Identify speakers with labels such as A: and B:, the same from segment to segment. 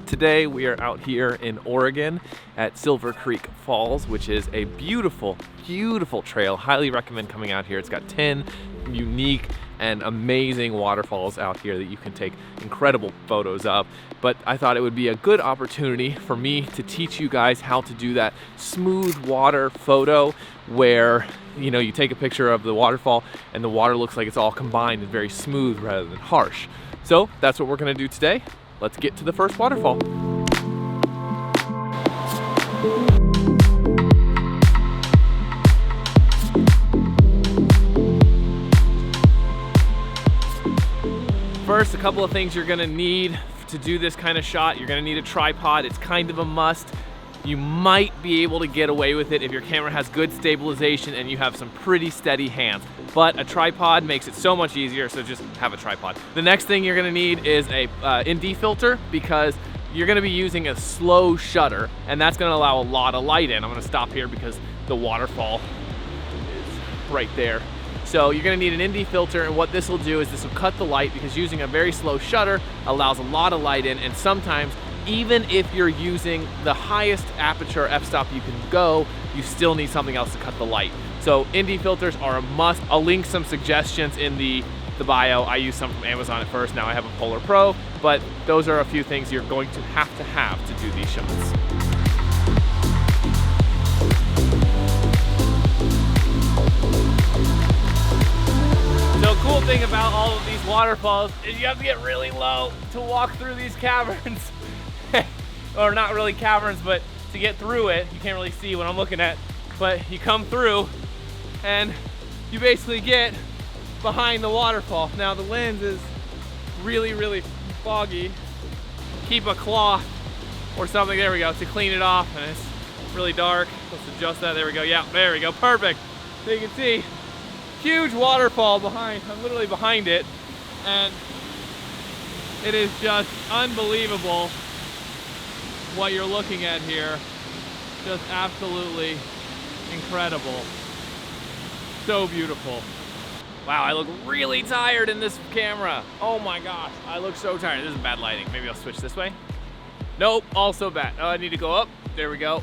A: Today we are out here in Oregon at Silver Creek Falls, which is a beautiful, beautiful trail. Highly recommend coming out here. It's got 10 unique and amazing waterfalls out here that you can take incredible photos of. But I thought it would be a good opportunity for me to teach you guys how to do that smooth water photo where, you know, you take a picture of the waterfall and the water looks like it's all combined and very smooth rather than harsh. So that's what we're gonna do today. Let's get to the first waterfall. First, a couple of things you're gonna need to do this kind of shot. You're gonna need a tripod. It's kind of a must. You might be able to get away with it if your camera has good stabilization and you have some pretty steady hands. But a tripod makes it so much easier, so just have a tripod. The next thing you're gonna need is a ND filter, because you're gonna be using a slow shutter, and that's gonna allow a lot of light in. I'm gonna stop here because the waterfall is right there. So you're gonna need an ND filter, and what this will do is this will cut the light, because using a very slow shutter allows a lot of light in, and sometimes even if you're using the highest aperture f-stop you can go, you still need something else to cut the light. So ND filters are a must. I'll link some suggestions in the bio. I used some from Amazon at first, now I have a Polar Pro, but those are a few things you're going to have to do these shots. So cool thing about all of these waterfalls is you have to get really low to walk through these caverns. Or not really caverns, but to get through it. You can't really see what I'm looking at, but you come through and you basically get behind the waterfall. Now the lens is really, really foggy. Keep a cloth or something, there we go, to clean it off, and it's really dark. Let's adjust that, there we go, yeah, there we go, perfect. So you can see, huge waterfall behind, I'm literally behind it, and it is just unbelievable what you're looking at here. Just absolutely incredible. So beautiful. Wow, I look really tired in this camera. Oh my gosh, I look so tired. This is bad lighting. Maybe I'll switch this way. Nope, also bad. Oh, I need to go up. There we go.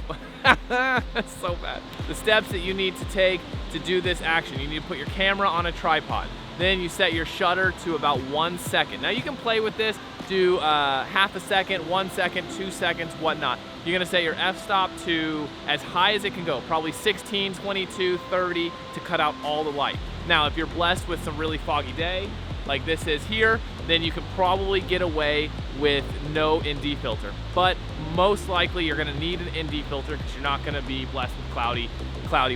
A: That's so bad. The steps that you need to take to do this action: you need to put your camera on a tripod. Then you set your shutter to about 1 second. Now you can play with this, do half a second, 1 second, 2 seconds, whatnot. You're gonna set your f-stop to as high as it can go, probably 16, 22, 30 to cut out all the light. Now, if you're blessed with some really foggy day, like this is here, then you can probably get away with no ND filter. But most likely you're gonna need an ND filter because you're not gonna be blessed with cloudy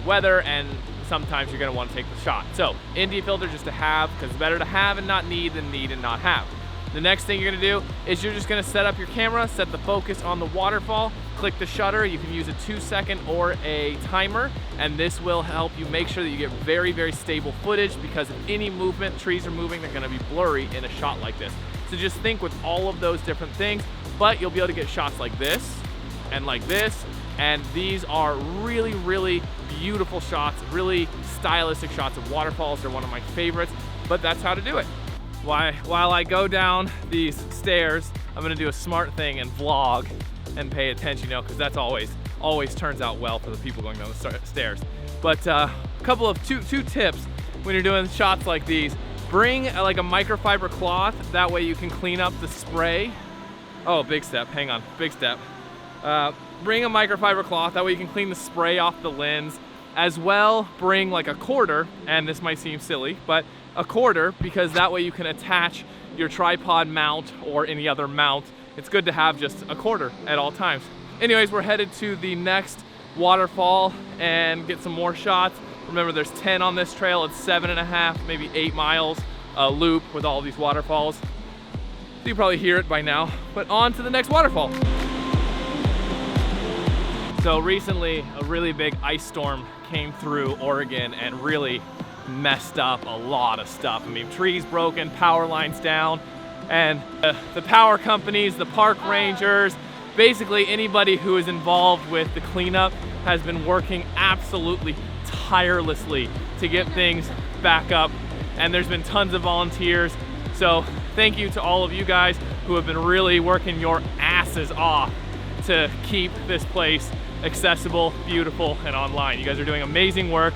A: weather, and sometimes you're gonna wanna take the shot. So ND filter just to have, because it's better to have and not need than need and not have. The next thing you're gonna do is you're just gonna set up your camera, set the focus on the waterfall, click the shutter. You can use a 2-second or a timer, and this will help you make sure that you get very, very stable footage, because if any movement, trees are moving, they're gonna be blurry in a shot like this. So just think with all of those different things, but you'll be able to get shots like this and like this, and these are really, really beautiful shots, really stylistic shots of waterfalls. They're one of my favorites, but that's how to do it. While I go down these stairs, I'm gonna do a smart thing and vlog and pay attention, you know, because that's always turns out well for the people going down the stairs. But a couple of two tips when you're doing shots like these: bring like a microfiber cloth, that way you can clean up the spray. Oh, big step, hang on, big step. Bring a microfiber cloth, that way you can clean the spray off the lens. As well, bring like a quarter, and this might seem silly, but a quarter, because that way you can attach your tripod mount or any other mount. It's good to have just a quarter at all times. Anyways, we're headed to the next waterfall and get some more shots. Remember, there's 10 on this trail. It's 7.5, maybe 8 miles loop with all these waterfalls. You probably hear it by now, but on to the next waterfall. So recently, a really big ice storm came through Oregon and really messed up a lot of stuff. I mean, trees broken, power lines down, and the power companies, the park rangers, basically anybody who is involved with the cleanup has been working absolutely tirelessly to get things back up, and there's been tons of volunteers. So thank you to all of you guys who have been really working your asses asses off to keep this place accessible, beautiful, and online. You guys are doing amazing work.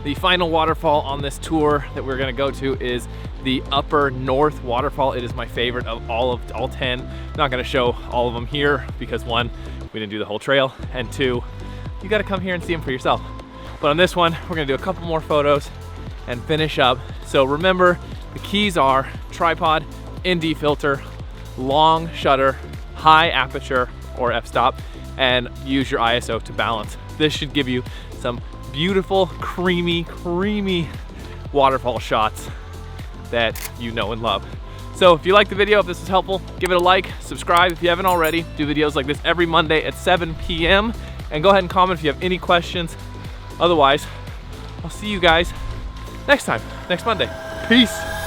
A: The final waterfall on this tour that we're gonna go to is the Upper North Waterfall. It is my favorite of all 10. I'm not gonna show all of them here because one, we didn't do the whole trail, and two, you gotta come here and see them for yourself. But on this one, we're gonna do a couple more photos and finish up. So remember, the keys are tripod, ND filter, long shutter, high aperture or f-stop, and use your ISO to balance. This should give you some beautiful, creamy waterfall shots that you know and love. So if you like the video, if this was helpful, give it a like, subscribe if you haven't already. Do videos like this every Monday at 7 p.m. And go ahead and comment if you have any questions. Otherwise, I'll see you guys next time, next Monday. Peace.